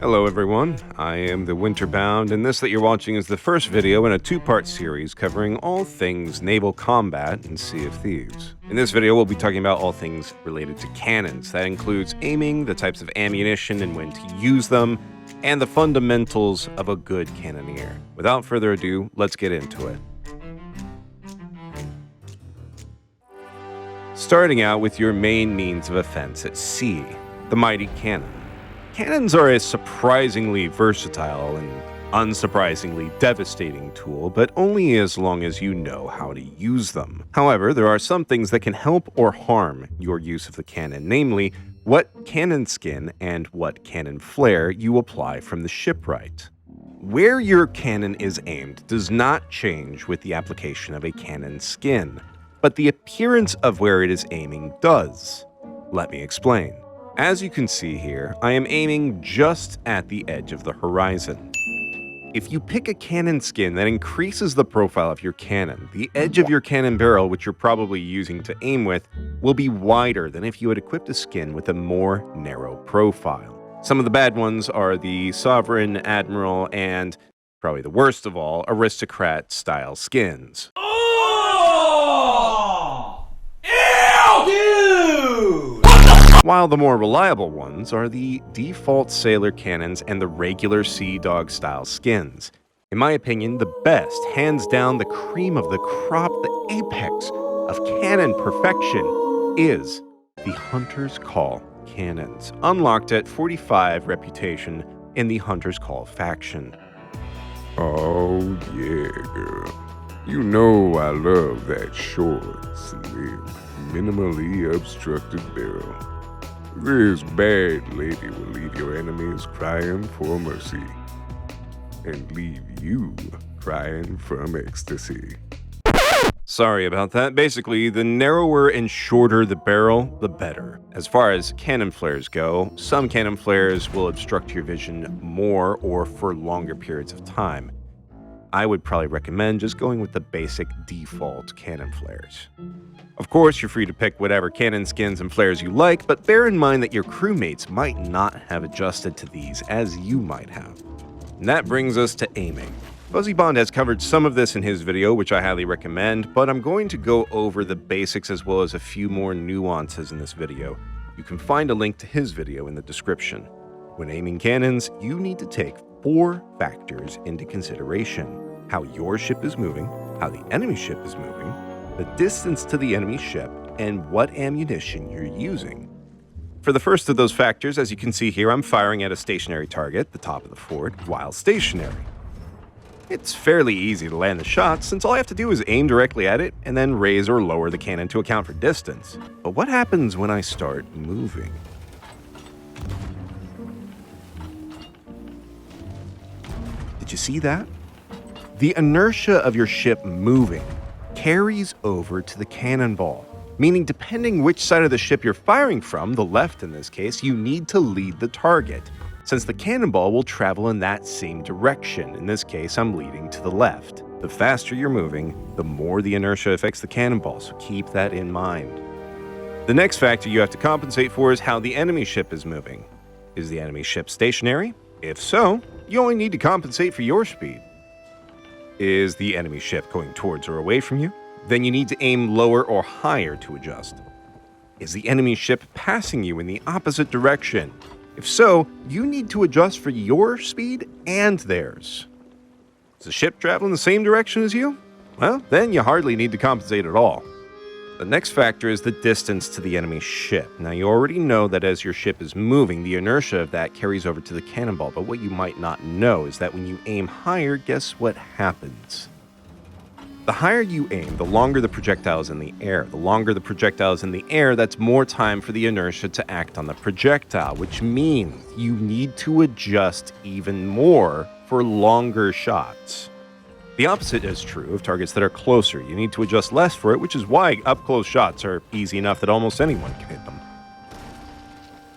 Hello everyone, I am TheWinterBound, and this that you're watching is the first video in a two-part series covering all things Naval Combat and Sea of Thieves. In this video, we'll be talking about all things related to cannons. That includes aiming, the types of ammunition and when to use them, and the fundamentals of a good cannoneer. Without further ado, let's get into it. Starting out with your main means of offense at sea, the mighty cannon. Cannons are a surprisingly versatile and unsurprisingly devastating tool, but only as long as you know how to use them. However, there are some things that can help or harm your use of the cannon, namely, what cannon skin and what cannon flare you apply from the shipwright. Where your cannon is aimed does not change with the application of a cannon skin, but the appearance of where it is aiming does. Let me explain. As you can see here, I am aiming just at the edge of the horizon. If you pick a cannon skin that increases the profile of your cannon, the edge of your cannon barrel, which you're probably using to aim with, will be wider than if you had equipped a skin with a more narrow profile. Some of the bad ones are the Sovereign, Admiral, and, probably the worst of all, Aristocrat-style skins. Oh! Ew! Dude! While the more reliable ones are the default sailor cannons and the regular Sea Dog style skins. In my opinion, the best, hands down the cream of the crop, the apex of cannon perfection, is the Hunter's Call cannons, unlocked at 45 reputation in the Hunter's Call faction. Oh yeah, girl. You know I love that short, slim, minimally obstructed barrel. This bad lady will leave your enemies crying for mercy, and leave you crying from ecstasy. Sorry about that. Basically, the narrower and shorter the barrel, the better. As far as cannon flares go, some cannon flares will obstruct your vision more or for longer periods of time. I would probably recommend just going with the basic default cannon flares. Of course, you're free to pick whatever cannon skins and flares you like, but bear in mind that your crewmates might not have adjusted to these as you might have. And that brings us to aiming. Fuzzy Bond has covered some of this in his video, which I highly recommend, but I'm going to go over the basics as well as a few more nuances in this video. You can find a link to his video in the description. When aiming cannons, you need to take 4 factors into consideration: how your ship is moving, how the enemy ship is moving, the distance to the enemy ship, and what ammunition you're using. For the first of those factors, as you can see here, I'm firing at a stationary target, the top of the fort, while stationary. It's fairly easy to land the shot, since all I have to do is aim directly at it and then raise or lower the cannon to account for distance. But what happens when I start moving? Did you see that? The inertia of your ship moving carries over to the cannonball, meaning depending which side of the ship you're firing from, the left in this case, you need to lead the target, since the cannonball will travel in that same direction. In this case, I'm leading to the left. The faster you're moving, the more the inertia affects the cannonball, so keep that in mind. The next factor you have to compensate for is how the enemy ship is moving. Is the enemy ship stationary? If so, you only need to compensate for your speed. Is the enemy ship going towards or away from you? Then you need to aim lower or higher to adjust. Is the enemy ship passing you in the opposite direction? If so, you need to adjust for your speed and theirs. Is the ship traveling the same direction as you? Well, then you hardly need to compensate at all. The next factor is the distance to the enemy ship. Now, you already know that as your ship is moving, the inertia of that carries over to the cannonball, but what you might not know is that when you aim higher, guess what happens? The higher you aim, the longer the projectile is in the air. The longer the projectile is in the air, that's more time for the inertia to act on the projectile, which means you need to adjust even more for longer shots. The opposite is true of targets that are closer. You need to adjust less for it, which is why up-close shots are easy enough that almost anyone can hit them.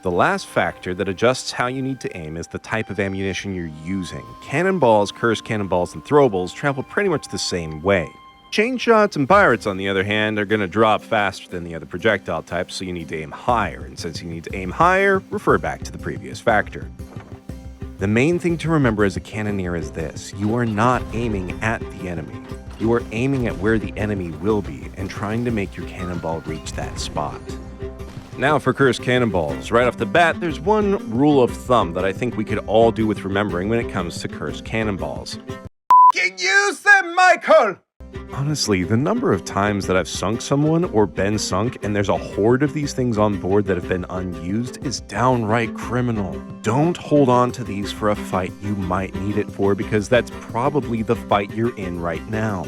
The last factor that adjusts how you need to aim is the type of ammunition you're using. Cannonballs, cursed cannonballs, and throwables travel pretty much the same way. Chain shots and pirates, on the other hand, are going to drop faster than the other projectile types, so you need to aim higher. And since you need to aim higher, refer back to the previous factor. The main thing to remember as a cannoneer is this: you are not aiming at the enemy. You are aiming at where the enemy will be and trying to make your cannonball reach that spot. Now for cursed cannonballs. Right off the bat, there's one rule of thumb that I think we could all do with remembering when it comes to cursed cannonballs. Use them, Michael! Honestly, the number of times that I've sunk someone or been sunk and there's a horde of these things on board that have been unused is downright criminal. Don't hold on to these for a fight you might need it for, because that's probably the fight you're in right now.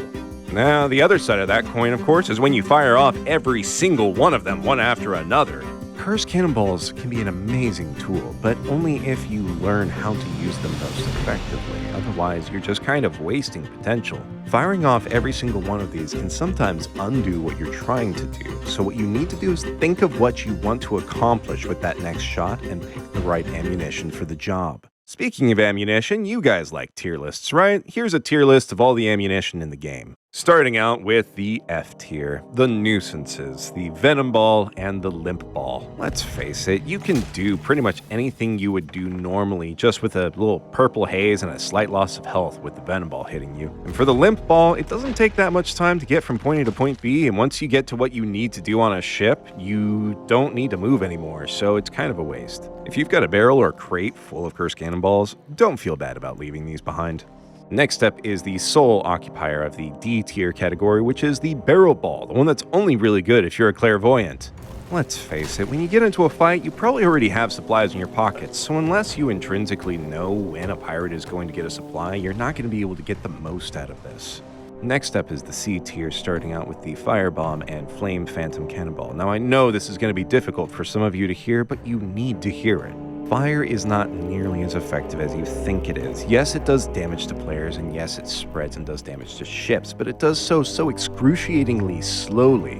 Now, the other side of that coin, of course, is when you fire off every single one of them, one after another. Cursed cannonballs can be an amazing tool, but only if you learn how to use them most effectively. Otherwise, you're just kind of wasting potential. Firing off every single one of these can sometimes undo what you're trying to do. So what you need to do is think of what you want to accomplish with that next shot and pick the right ammunition for the job. Speaking of ammunition, you guys like tier lists, right? Here's a tier list of all the ammunition in the game. Starting out with the F tier, the nuisances, the venom ball, and the limp ball. Let's face it, you can do pretty much anything you would do normally just with a little purple haze and a slight loss of health with the venom ball hitting you. And for the limp ball, it doesn't take that much time to get from point A to point B, and once you get to what you need to do on a ship, you don't need to move anymore, so it's kind of a waste. If you've got a barrel or a crate full of cursed cannonballs, don't feel bad about leaving these behind. Next up is the sole occupier of the D tier category, which is the barrel ball, the one that's only really good if you're a clairvoyant. Let's face it, when you get into a fight, you probably already have supplies in your pockets, so unless you intrinsically know when a pirate is going to get a supply, you're not going to be able to get the most out of this. Next up is the C tier, starting out with the firebomb and flame phantom cannonball. Now I know this is going to be difficult for some of you to hear, but you need to hear it. Fire is not nearly as effective as you think it is. Yes, it does damage to players, and yes, it spreads and does damage to ships, but it does so excruciatingly slowly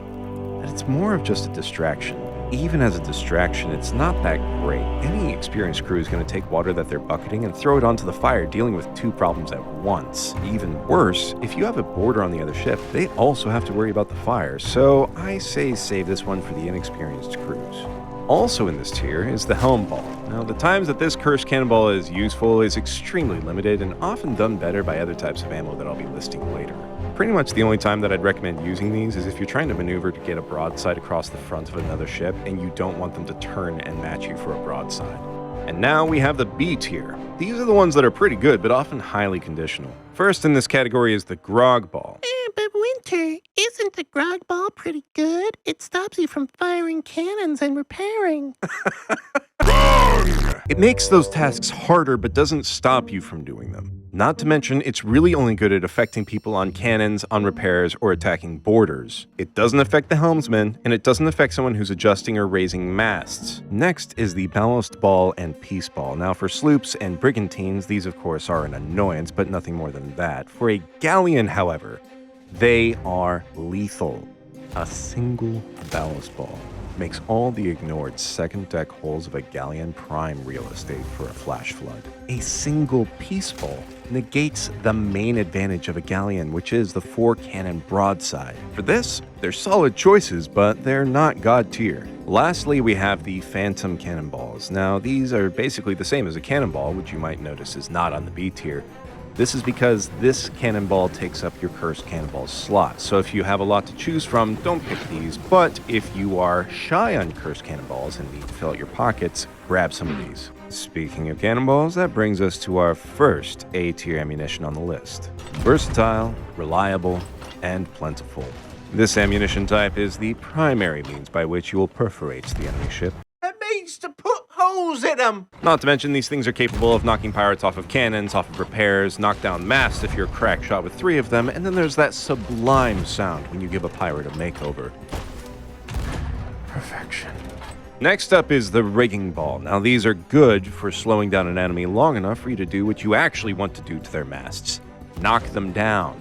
that it's more of just a distraction. Even as a distraction, it's not that great. Any experienced crew is going to take water that they're bucketing and throw it onto the fire, dealing with two problems at once. Even worse, if you have a boarder on the other ship, they also have to worry about the fire, so I say save this one for the inexperienced crews. Also in this tier is the helm ball. Now, the times that this cursed cannonball is useful is extremely limited and often done better by other types of ammo that I'll be listing later. Pretty much the only time that I'd recommend using these is if you're trying to maneuver to get a broadside across the front of another ship and you don't want them to turn and match you for a broadside. And now we have the B tier. These are the ones that are pretty good, but often highly conditional. First in this category is the grog ball. But Winter, isn't the grog ball pretty good? It stops you from firing cannons and repairing. It makes those tasks harder, but doesn't stop you from doing them. Not to mention, it's really only good at affecting people on cannons, on repairs, or attacking boarders. It doesn't affect the helmsman, and it doesn't affect someone who's adjusting or raising masts. Next is the ballast ball and peace ball. Now for sloops and brigantines, these of course are an annoyance, but nothing more than that. For a galleon, however, they are lethal. A single ballast ball makes all the ignored second deck holes of a galleon prime real estate for a flash flood. A single peace ball negates the main advantage of a galleon, which is the 4-cannon broadside. For this, they're solid choices, but they're not god tier. Lastly, we have the phantom cannonballs. Now, these are basically the same as a cannonball, which you might notice is not on the B tier. This is because this cannonball takes up your cursed cannonball slot. So if you have a lot to choose from, don't pick these. But if you are shy on cursed cannonballs and need to fill out your pockets, grab some of these. Speaking of cannonballs, that brings us to our first A-tier ammunition on the list. Versatile, reliable, and plentiful. This ammunition type is the primary means by which you will perforate the enemy ship. It means to put holes in them. Not to mention, these things are capable of knocking pirates off of cannons, off of repairs, knock down masts if you're a crack shot with 3 of them, and then there's that sublime sound when you give a pirate a makeover. Perfection. Next up is the rigging ball. Now these are good for slowing down an enemy long enough for you to do what you actually want to do to their masts. Knock them down.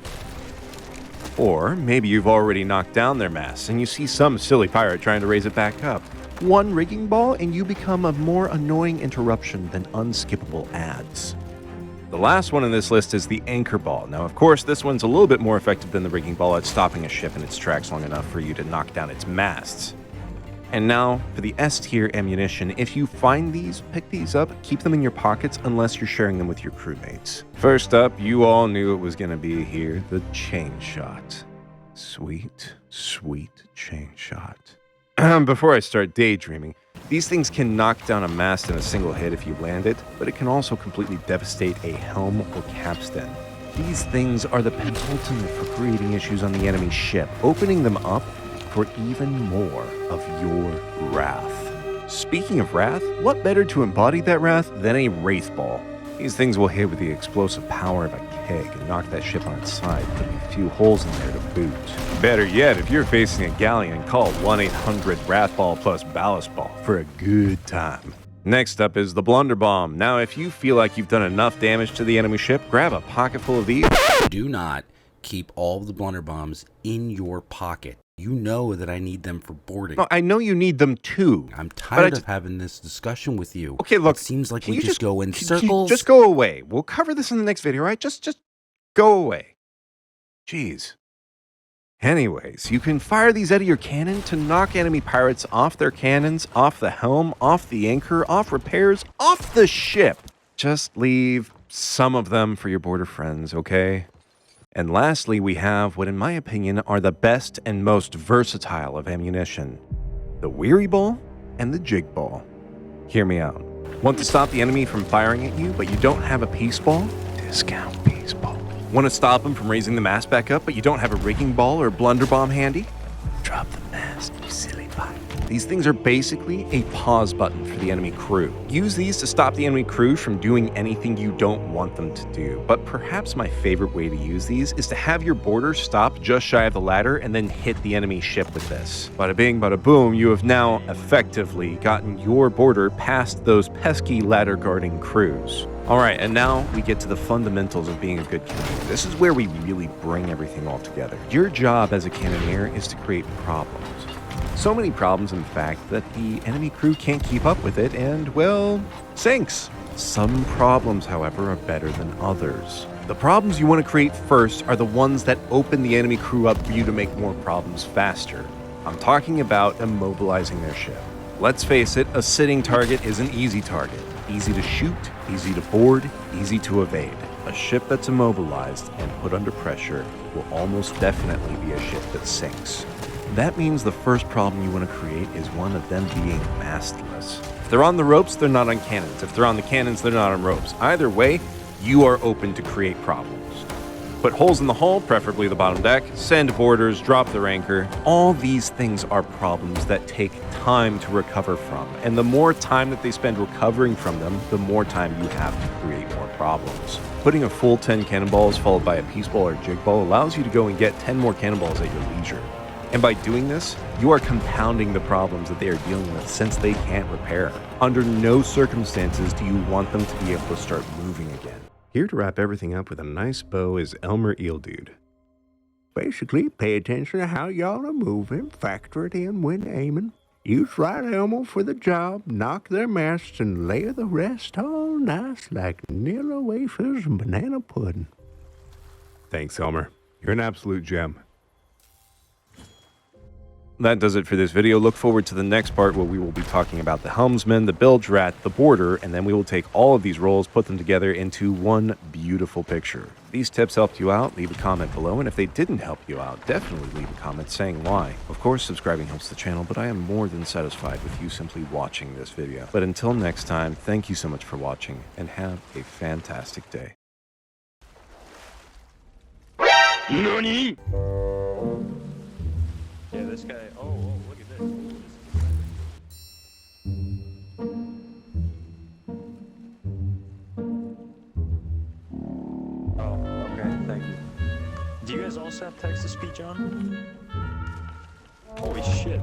Or maybe you've already knocked down their masts and you see some silly pirate trying to raise it back up. One rigging ball and you become a more annoying interruption than unskippable ads. The last one on this list is the anchor ball. Now, of course, this one's a little bit more effective than the rigging ball at stopping a ship in its tracks long enough for you to knock down its masts. And now for the S tier ammunition. If you find these, pick these up, keep them in your pockets unless you're sharing them with your crewmates. First up, you all knew it was going to be here, the chain shot. Sweet, sweet chain shot. Before I start daydreaming, these things can knock down a mast in a single hit if you land it, but it can also completely devastate a helm or capstan. These things are the penultimate for creating issues on the enemy ship, opening them up for even more of your wrath. Speaking of wrath, what better to embody that wrath than a Wraith Ball? These things will hit with the explosive power of a keg and knock that ship on its side, putting a few holes in there to boot. Better yet, if you're facing a galleon, call 1-800-WRATH-BALL plus Ballast Ball for a good time. Next up is the Blunder Bomb. Now, if you feel like you've done enough damage to the enemy ship, grab a pocket full of these. Do not keep all of the blunder bombs in your pocket. You know that I need them for boarding. No, I know you need them too. I'm tired of having this discussion with you. Okay, look. It seems like can we you just go in can circles. You just go away. We'll cover this in the next video, right? Just go away. Jeez. Anyways, you can fire these out of your cannon to knock enemy pirates off their cannons, off the helm, off the anchor, off repairs, off the ship. Just leave some of them for your border friends, okay? And lastly, we have what in my opinion are the best and most versatile of ammunition. The Weary Ball and the Jig Ball. Hear me out. Want to stop the enemy from firing at you, but you don't have a Peace Ball? Discount Peace Ball. Want to stop them from raising the mast back up, but you don't have a rigging ball or blunder bomb handy? Drop the mast, you silly bot. These things are basically a pause button for the enemy crew. Use these to stop the enemy crew from doing anything you don't want them to do. But perhaps my favorite way to use these is to have your boarder stop just shy of the ladder and then hit the enemy ship with this. Bada bing, bada boom, you have now effectively gotten your boarder past those pesky ladder guarding crews. Alright, and now we get to the fundamentals of being a good cannoneer. This is where we really bring everything all together. Your job as a cannoneer is to create problems. So many problems, in fact, that the enemy crew can't keep up with it and, well, sinks. Some problems, however, are better than others. The problems you want to create first are the ones that open the enemy crew up for you to make more problems faster. I'm talking about immobilizing their ship. Let's face it, a sitting target is an easy target. Easy to shoot, easy to board, easy to evade. A ship that's immobilized and put under pressure will almost definitely be a ship that sinks. That means the first problem you want to create is one of them being mastless. If they're on the ropes, they're not on cannons. If they're on the cannons, they're not on ropes. Either way, you are open to create problems. Put holes in the hull, preferably the bottom deck, send boarders, drop their anchor. All these things are problems that take time to recover from. And the more time that they spend recovering from them, the more time you have to create more problems. Putting a full 10 cannonballs followed by a Peace Ball or Jig Ball allows you to go and get 10 more cannonballs at your leisure. And by doing this, you are compounding the problems that they are dealing with since they can't repair. Under no circumstances do you want them to be able to start moving again. Here to wrap everything up with a nice bow is Elmer Eeldude. Basically, pay attention to how y'all are moving, factor it in when aiming. Use right elbow for the job, knock their masts, and layer the rest all nice like Nilla wafers and banana pudding. Thanks, Elmer. You're an absolute gem. That does it for this video. Look forward to the next part where we will be talking about the helmsman, the bilge rat, the boarder, and then we will take all of these roles, put them together into one beautiful picture. If these tips helped you out, leave a comment below, and if they didn't help you out, definitely leave a comment saying why. Of course, subscribing helps the channel, but I am more than satisfied with you simply watching this video. But until next time, thank you so much for watching, and have a fantastic day. NANI?! Yeah, this guy. Oh, look at this. Oh, okay, thank you. Do you guys also have text to speech on? Holy shit.